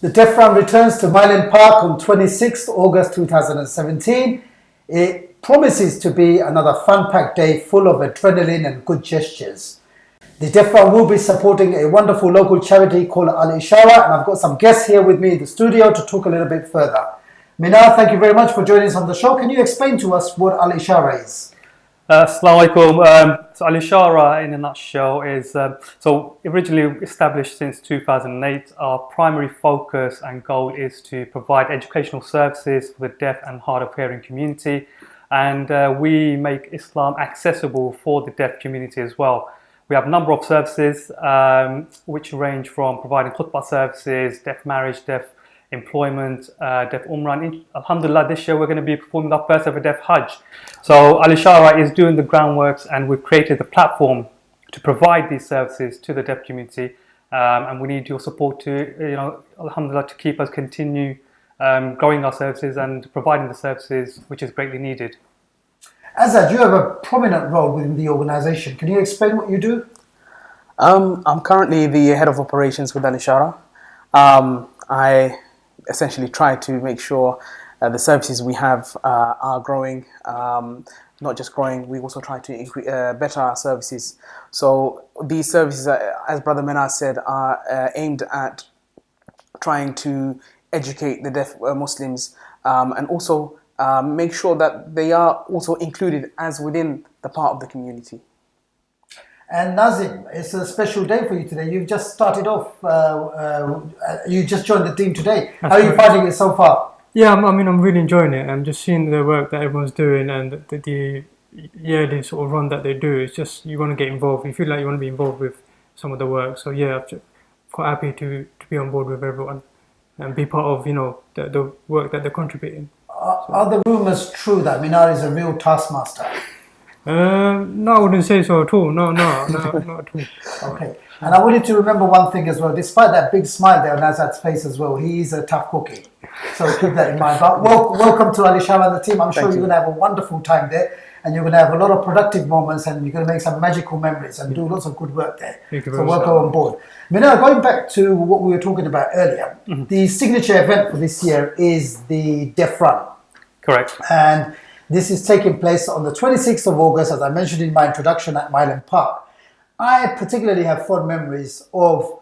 The Deaf Run returns to Myland Park on 26th August 2017. It promises to be another fun-packed day full of adrenaline and good gestures. The Deaf Run will be supporting a wonderful local charity called Al Ishara, and I've got some guests here with me in the studio to talk a little bit further. Minar, thank you very much for joining us on the show. Can you explain to us what Al Ishara is? Assalamu alaikum. So Al Ishara in a nutshell is, so originally established since 2008, our primary focus and goal is to provide educational services for the deaf and hard of hearing community, and we make Islam accessible for the deaf community as well. We have a number of services which range from providing khutbah services, deaf marriage, deaf employment, deaf umrah. And alhamdulillah, this year we're going to be performing our first ever deaf hajj. So Al Ishara is doing the groundworks, and we've created the platform to provide these services to the deaf community, and we need your support to, alhamdulillah, to keep us continue growing our services and providing the services which is greatly needed. Azad, you have a prominent role within the organisation. Can you explain what you do? I'm currently the head of operations with Al Ishara. I essentially try to make sure the services we have are growing. Not just growing, we also try to better our services. So these services, as Brother Minar said, are aimed at trying to educate the deaf Muslims and also make sure that they are also included as within the part of the community. And Nazim, it's a special day for you today. You've just started off, you just joined the team today. How are you finding it so far? Yeah, I'm really enjoying it. I'm just seeing the work that everyone's doing and the yearly sort of run that they do. It's just, you want to get involved. You feel like you want to be involved with some of the work. So yeah, I'm quite happy to be on board with everyone and be part of, the work that they're contributing. Are the rumours true that Minar is a real taskmaster? No, I wouldn't say so at all. No, not at all. Okay. And I want you to remember one thing as well. Despite that big smile there on Azad's face as well, he is a tough cookie. So keep that in mind. But welcome to Al Ishara and the team. I'm sure you're going to have a wonderful time there, and you're going to have a lot of productive moments, and you're going to make some magical memories and do lots of good work there. So welcome on board. Minar, going back to what we were talking about earlier, the signature event for this year is the Deaf Run. Correct. And this is taking place on the 26th of August, as I mentioned in my introduction, at Myland Park. I particularly have fond memories of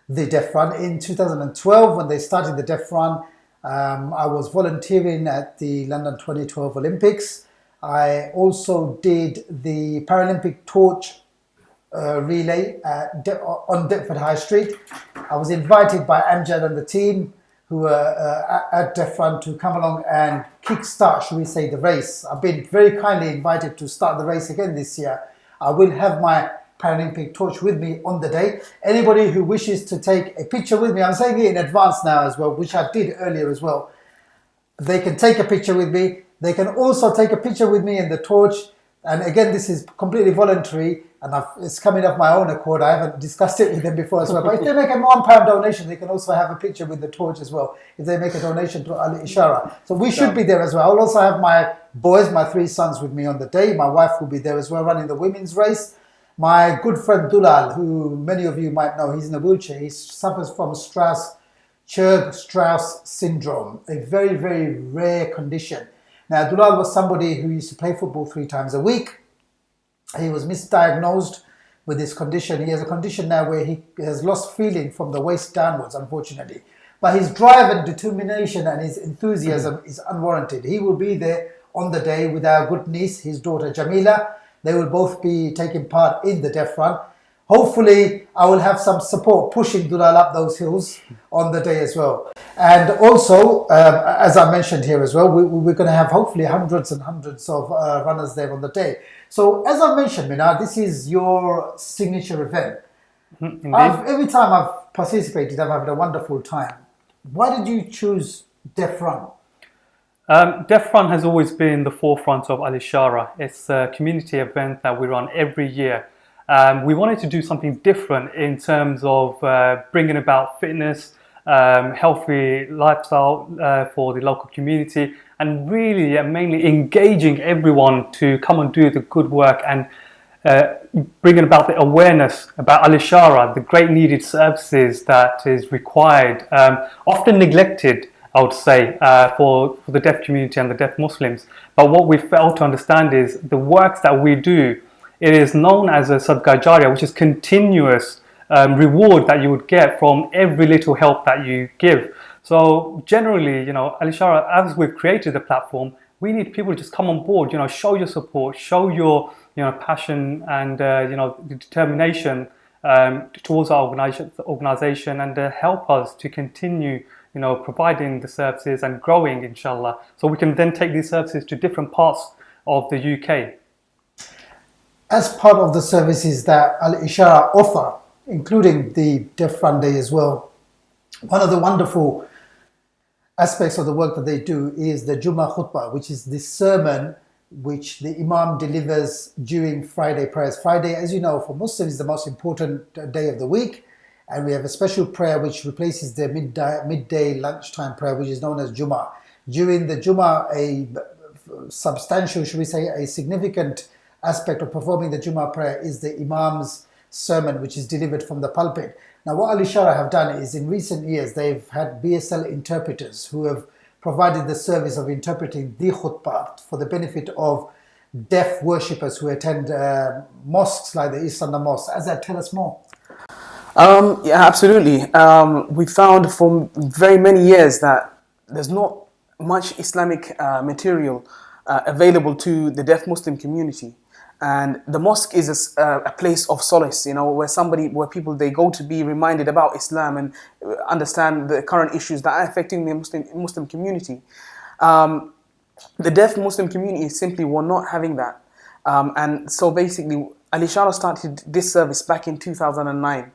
the Deaf Run. In 2012, when they started the Deaf Run, I was volunteering at the London 2012 Olympics. I also did the Paralympic torch relay on Deptford High Street. I was invited by Amjad and the team who were at Deaf Run to come along and kickstart, should we say, the race. I've been very kindly invited to start the race again this year. I will have my Paralympic torch with me on the day. Anybody who wishes to take a picture with me, I'm saying it in advance now as well, which I did earlier as well, they can take a picture with me. They can also take a picture with me in the torch. And again, this is completely voluntary, and it's coming off my own accord. I haven't discussed it with them before as well. But if they make a £1 donation, they can also have a picture with the torch as well, if they make a donation to Al Ishara. So we should be there as well. I'll also have my boys, my 3 sons with me on the day. My wife will be there as well, running the women's race. My good friend Dulal, who many of you might know, he's in a wheelchair. He suffers from Churg-Strauss syndrome, a very, very rare condition. Now, Dulal was somebody who used to play football 3 times a week. He was misdiagnosed with this condition. He has a condition now where he has lost feeling from the waist downwards, unfortunately. But his drive and determination and his enthusiasm is unwarranted. He will be there on the day with our good niece, his daughter Jamila. They will both be taking part in the Deaf Run. Hopefully, I will have some support pushing Dulal up those hills on the day as well. And also, as I mentioned here as well, we're going to have hopefully hundreds and hundreds of runners there on the day. So, as I mentioned, Minar, this is your signature event. Every time I've participated, I've had a wonderful time. Why did you choose Deaf Run? Deaf Run has always been the forefront of Al Ishara. It's a community event that we run every year. We wanted to do something different in terms of bringing about fitness, healthy lifestyle for the local community, and really mainly engaging everyone to come and do the good work and bringing about the awareness about Al-Ishara, the great needed services that is required, often neglected, I would say, for the deaf community and the deaf Muslims. But what we fail to understand is the works that we do, it is known as a Sadaqah Jariyah, which is continuous reward that you would get from every little help that you give. So generally, Al-Ishara, as we've created the platform, we need people to just come on board, show your support, show your passion and the determination towards our organization, and help us to continue providing the services and growing, inshallah, so we can then take these services to different parts of the UK. As part of the services that Al-Ishara offer, including the Deaf Front Day as well, one of the wonderful aspects of the work that they do is the Jummah Khutbah, which is the sermon which the Imam delivers during Friday prayers. Friday, as you know, for Muslims is the most important day of the week, and we have a special prayer which replaces the midday lunchtime prayer, which is known as Jummah. During the Jummah, a substantial, should we say, a significant aspect of performing the Jummah prayer is the Imam's sermon, which is delivered from the pulpit. Now, what Al-Ishara have done is, in recent years, they've had BSL interpreters who have provided the service of interpreting the khutbah for the benefit of deaf worshippers who attend mosques like the East London Mosque. Azad, tell us more. Yeah, absolutely. We found for very many years that there's not much Islamic material available to the deaf Muslim community. And the mosque is a place of solace, where people, they go to be reminded about Islam and understand the current issues that are affecting the Muslim community. The deaf Muslim community simply were not having that. And so basically, Al-Ishara started this service back in 2009.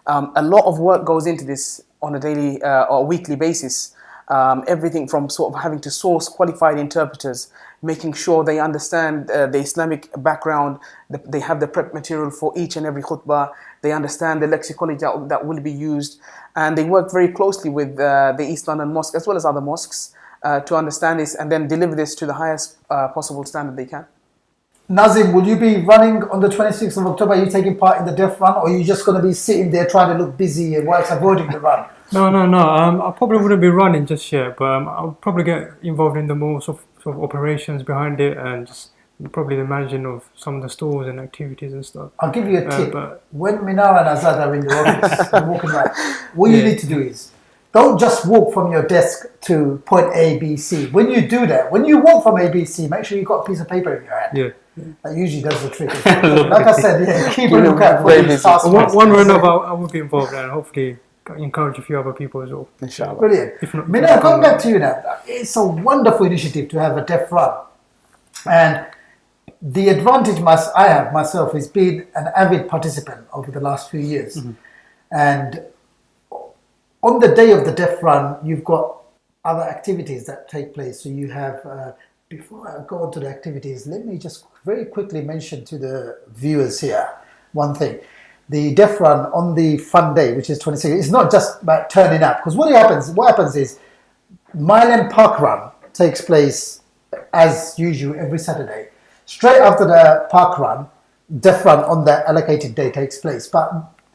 A lot of work goes into this on a daily or weekly basis. Everything from sort of having to source qualified interpreters, making sure they understand the Islamic background, they have the prep material for each and every khutbah, they understand the lexicology that will be used, and they work very closely with the East London Mosque as well as other mosques to understand this and then deliver this to the highest possible standard they can. Nazim, will you be running on the 26th of October? Are you taking part in the Deaf Run, or are you just going to be sitting there trying to look busy and whilst avoiding the run? No. I probably wouldn't be running just yet, but I'll probably get involved in the more sort of operations behind it, and just probably the managing of some of the stores and activities and stuff. I'll give you a tip. When Minar and Azad are in the office and walking around, what you need to do is don't just walk from your desk to point A, B, C. When you do that, when you walk from A, B, C, make sure you've got a piece of paper in your hand. Yeah. That usually does the trick. Like I said, keep a lookout for these tasks. One way or another, I will be involved, and hopefully encourage a few other people as well. Inshallah. Brilliant. Minar, going back to you now, it's a wonderful initiative to have a deaf run. And the advantage I have myself is being an avid participant over the last few years. Mm-hmm. And on the day of the deaf run, you've got other activities that take place. So you have, before I go on to the activities, let me just very quickly mention to the viewers here one thing. The Deaf Run on the fun day, which is 26th, it's not just about turning up, because what happens is Mile End Park Run takes place as usual every Saturday. Straight after the park run, Deaf Run on that allocated day takes place. But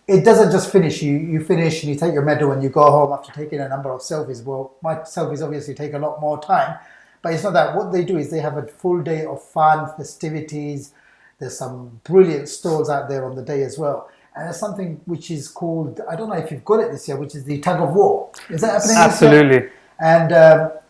it doesn't just finish. You finish and you take your medal and you go home after taking a number of selfies. Well, my selfies obviously take a lot more time, but it's not that. What they do is they have a full day of fun, festivities. There's some brilliant stalls out there on the day as well. And there's something which is called, I don't know if you've got it this year, which is the tug of war. Is that happening this year? Absolutely. And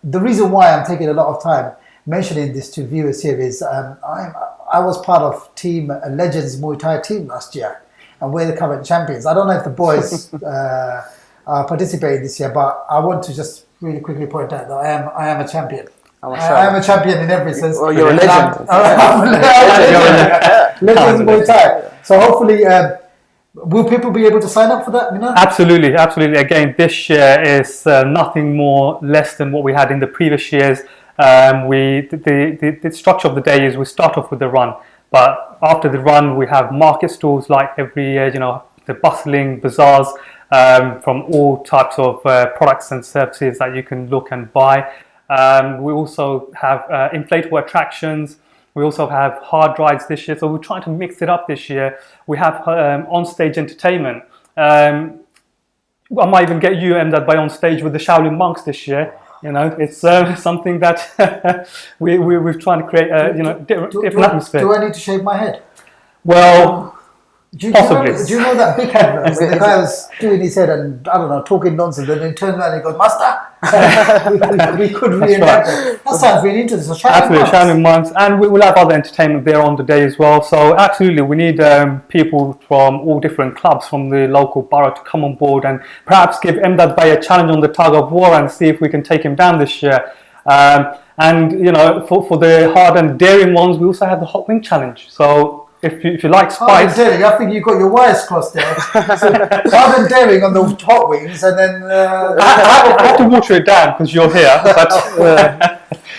the reason why I'm taking a lot of time mentioning this to viewers here is I was part of Team Legends Muay Thai team last year, and we're the current champions. I don't know if the boys are participating this year, but I want to just really quickly point out that I am a champion. I am a champion in every sense. Well, you're a legend. I'm a legend. Legends Muay Thai. So hopefully, will people be able to sign up for that? Absolutely. Again, this year is nothing more less than what we had in the previous years. The structure of the day is we start off with the run, but after the run we have market stalls like every year, the bustling bazaars from all types of products and services that you can look and buy. We also have inflatable attractions, We also have hard rides this year, so we're trying to mix it up this year. We have on-stage entertainment. I might even get you, Emdad, by on stage with the Shaolin monks this year. You know, it's something that we're trying to create different atmosphere. Do I need to shave my head? Well, possibly. Do you know that big advert where the guy was doing his head and, I don't know, talking nonsense, and then he turns around and he goes, Master! we could reenact that. That sounds really interesting. So Absolutely, Shaolin monks, and we will have other entertainment there on the day as well. So absolutely, we need people from all different clubs from the local borough to come on board and perhaps give Emdad Bey a challenge on the tug of war and see if we can take him down this year. And you know, for the hard and daring ones, we also have the hot wing challenge. So if you like spice, I think you got your wires crossed there. So, hard and daring on the hot wings, and then I have to water it down because you're here. But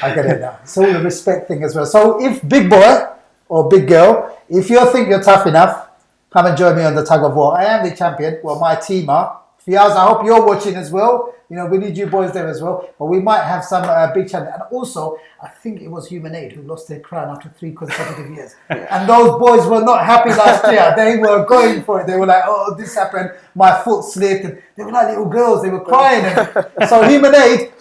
I get it now. It's all the respect thing as well. So if big boy or big girl, if you think you're tough enough, come and join me on the tug of war. I am the champion. Well, my team are. Fiaz, I hope you're watching as well. You know, we need you boys there as well. But we might have some big challenge. And also, I think it was Human Aid who lost their crown after 3 consecutive years. And those boys were not happy last year. They were going for it. They were like, oh, this happened. My foot slipped. And they were like little girls. They were crying. And so Human Aid,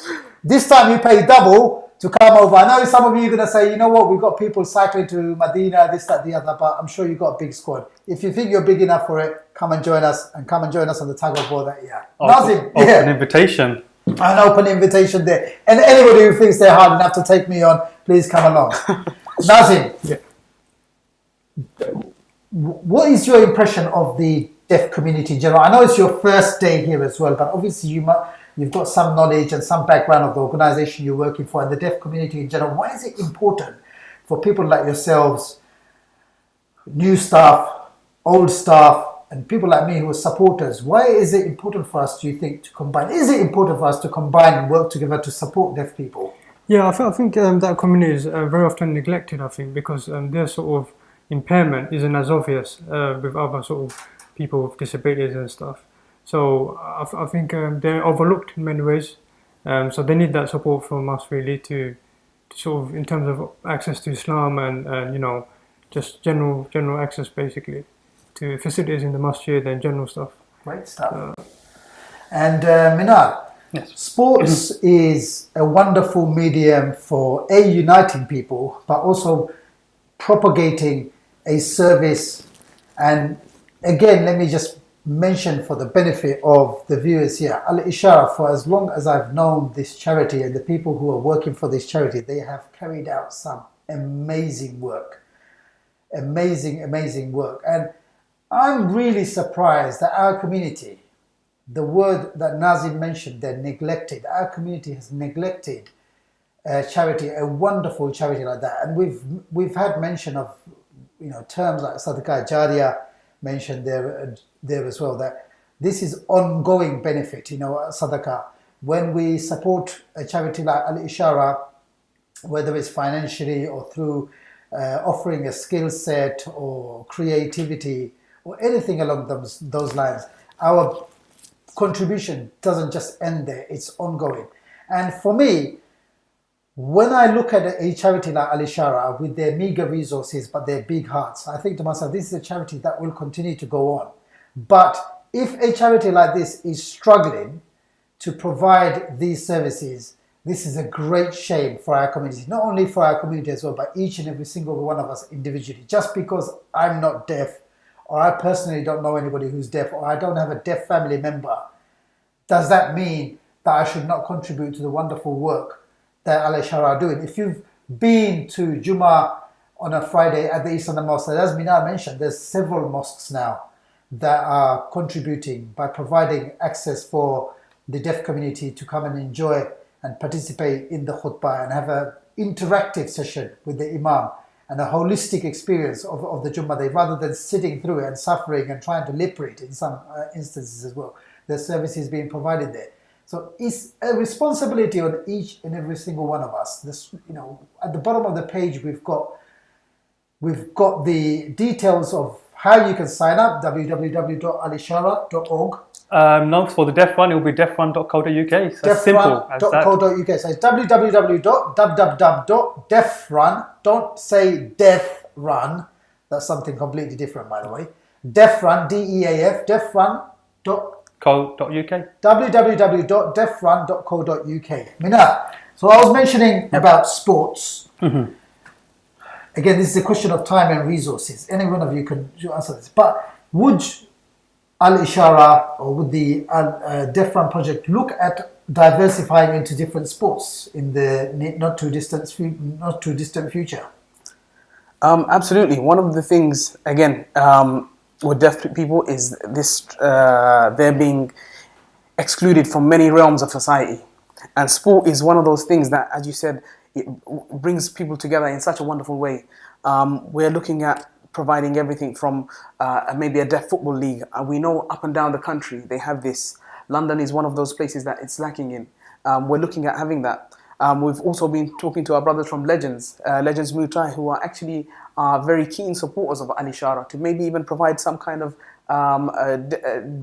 this time you pay double to come over. I know some of you are going to say, you know what, we've got people cycling to Medina, this, that, the other, but I'm sure you've got a big squad. If you think you're big enough for it, come and join us, and come and join us on the tug of war that year. Nazim, open invitation. An open invitation there. And anybody who thinks they're hard enough to take me on, please come along. Nazim, what is your impression of the deaf community in general? I know it's your first day here as well, but obviously you've got some knowledge and some background of the organization you're working for and the deaf community in general. Why is it important for people like yourselves, new staff, old staff, and people like me who are supporters? Why is it important for us, do you think, to combine? Is it important for us to combine and work together to support deaf people? Yeah, I think that community is very often neglected, I think, because their sort of impairment isn't as obvious with other sort of people with disabilities and stuff. So I think they're overlooked in many ways. So they need that support from us really to sort of in terms of access to Islam and you know, just general access basically to facilities in the masjid and general stuff. Great stuff. And Minar, Yes. sports is a wonderful medium for uniting people, but also propagating a service. And again, let me just mention for the benefit of the viewers here, Al Ishara, for as long as I've known this charity and the people who are working for this charity, they have carried out some amazing work. Amazing work. And I'm really surprised that our community, the word that Nazim mentioned, they're neglected. Our community has neglected a charity, a wonderful charity like that. And we've had mention of, you know, terms like Sadaqah Jariyah mentioned there as well, that this is ongoing benefit, you know, Sadaqah. When we support a charity like Al Ishara, whether it's financially or through offering a skill set or creativity or anything along those lines, our contribution doesn't just end there, it's ongoing. And for me, when I look at a charity like Al Ishara with their meager resources but their big hearts, I think to myself, this is a charity that will continue to go on. But if a charity like this is struggling to provide these services, this is a great shame for our community. Not only for our community as well, but each and every single one of us individually. Just because I'm not deaf, or I personally don't know anybody who's deaf, or I don't have a deaf family member, does that mean that I should not contribute to the wonderful work that Al Ishara are doing? If you've been to Jummah on a Friday at the Eastern Mosque, as Minar mentioned, there's several mosques now that are contributing by providing access for the deaf community to come and enjoy and participate in the khutbah and have an interactive session with the Imam and a holistic experience of the Jummah Day, rather than sitting through it and suffering and trying to lip read in some instances as well. There's services being provided there. So it's a responsibility on each and every single one of us. This, you know, at the bottom of the page, we've got the details of how you can sign up, www.alishara.org. No, for the Deaf Run, it will be deafrun.co.uk. So as simple as that. Deafrun.co.uk. So it's www.deafrun. Don't say Deaf Run. That's something completely different, by the way. Deafrun, DEAF, deafrun. Co.uk. www.deafrun.co.uk. Mina, so I was mentioning about sports. Again, this is a question of time and resources. Any one of you can answer this. But would Al Ishara or would the Deaf Run project look at diversifying into different sports in the not too distant future? Absolutely. One of the things, again, with deaf people is this: they're being excluded from many realms of society, and sport is one of those things that, as you said, it brings people together in such a wonderful way. We're looking at providing everything from maybe a deaf football league. We know up and down the country they have this. London is one of those places that it's lacking in. We're looking at having that. We've also been talking to our brothers from Legends Muay Thai, who are actually very keen supporters of Al Ishara, to maybe even provide some kind of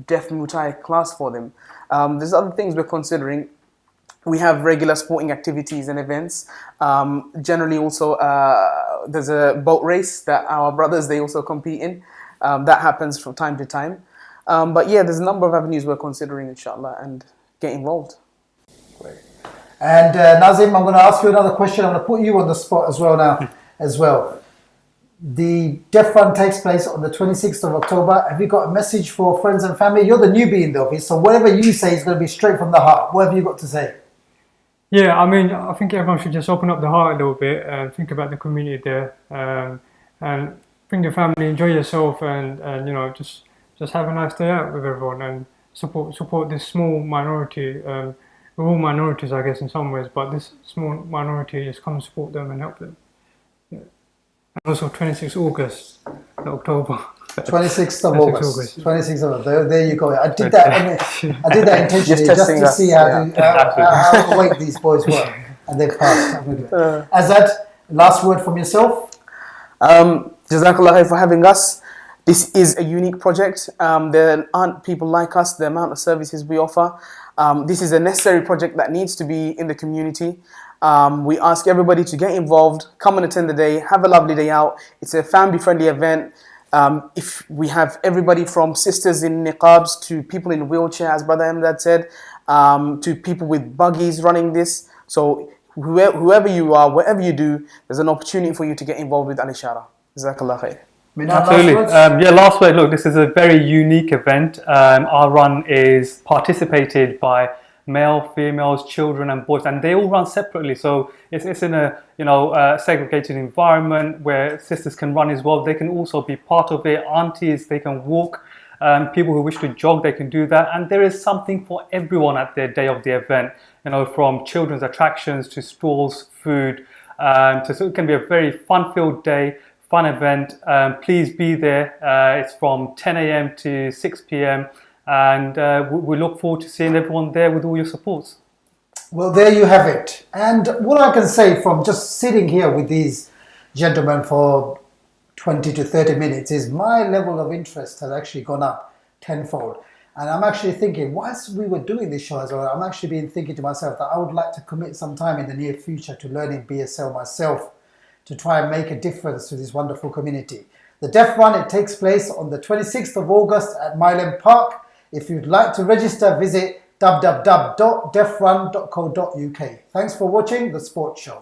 deaf Muay Thai class for them. There's other things we're considering. We have regular sporting activities and events. Generally also, there's a boat race that our brothers, they also compete in. That happens from time to time. But yeah, there's a number of avenues we're considering, inshallah, and get involved. Great. And Nazim, I'm going to ask you another question. I'm going to put you on the spot as well now, as well. The Deaf Run takes place on the 26th of October. Have you got a message for friends and family? You're the newbie in the office, so whatever you say is going to be straight from the heart. What have you got to say? Yeah, I mean, I think everyone should just open up the heart a little bit and think about the community there, and bring your family, enjoy yourself, and you know, just have a nice day out with everyone, and support this small minority. We're all minorities, I guess, in some ways, but this small minority, just come and support them and help them. Yeah. And also 26th August, October. 26th of August. 26th of August. There you go. I did that intentionally just to see how awake these boys were, and they passed. Azad, last word from yourself. Jazakallah khair for having us. This is a unique project. There aren't people like us, the amount of services we offer. This is a necessary project that needs to be in the community. We ask everybody to get involved, come and attend the day, have a lovely day out. It's a family-friendly event. If we have everybody from sisters in niqabs to people in wheelchairs, as Brother Emdad said, to people with buggies running this. So whoever you are, whatever you do, there's an opportunity for you to get involved with Al Ishara. Jazakallah khair. Absolutely. Last word. Look, this is a very unique event. Our run is participated by male, females, children and boys, and they all run separately. So it's in a segregated environment where sisters can run as well. They can also be part of it. Aunties, they can walk. People who wish to jog, they can do that. And there is something for everyone at the day of the event. From children's attractions to stalls, food. So it can be a very fun-filled day. Fun event. Please be there. It's from 10 a.m. to 6 p.m. and we look forward to seeing everyone there with all your supports. Well, there you have it. And what I can say from just sitting here with these gentlemen for 20 to 30 minutes is my level of interest has actually gone up tenfold. And I'm actually thinking, whilst we were doing this show as well, I'm actually been thinking to myself that I would like to commit some time in the near future to learning BSL myself, to try and make a difference to this wonderful community. The Deaf Run, it takes place on the 26th of August at Milam Park. If you'd like to register, visit www.deafrun.co.uk. Thanks for watching The Sports Show.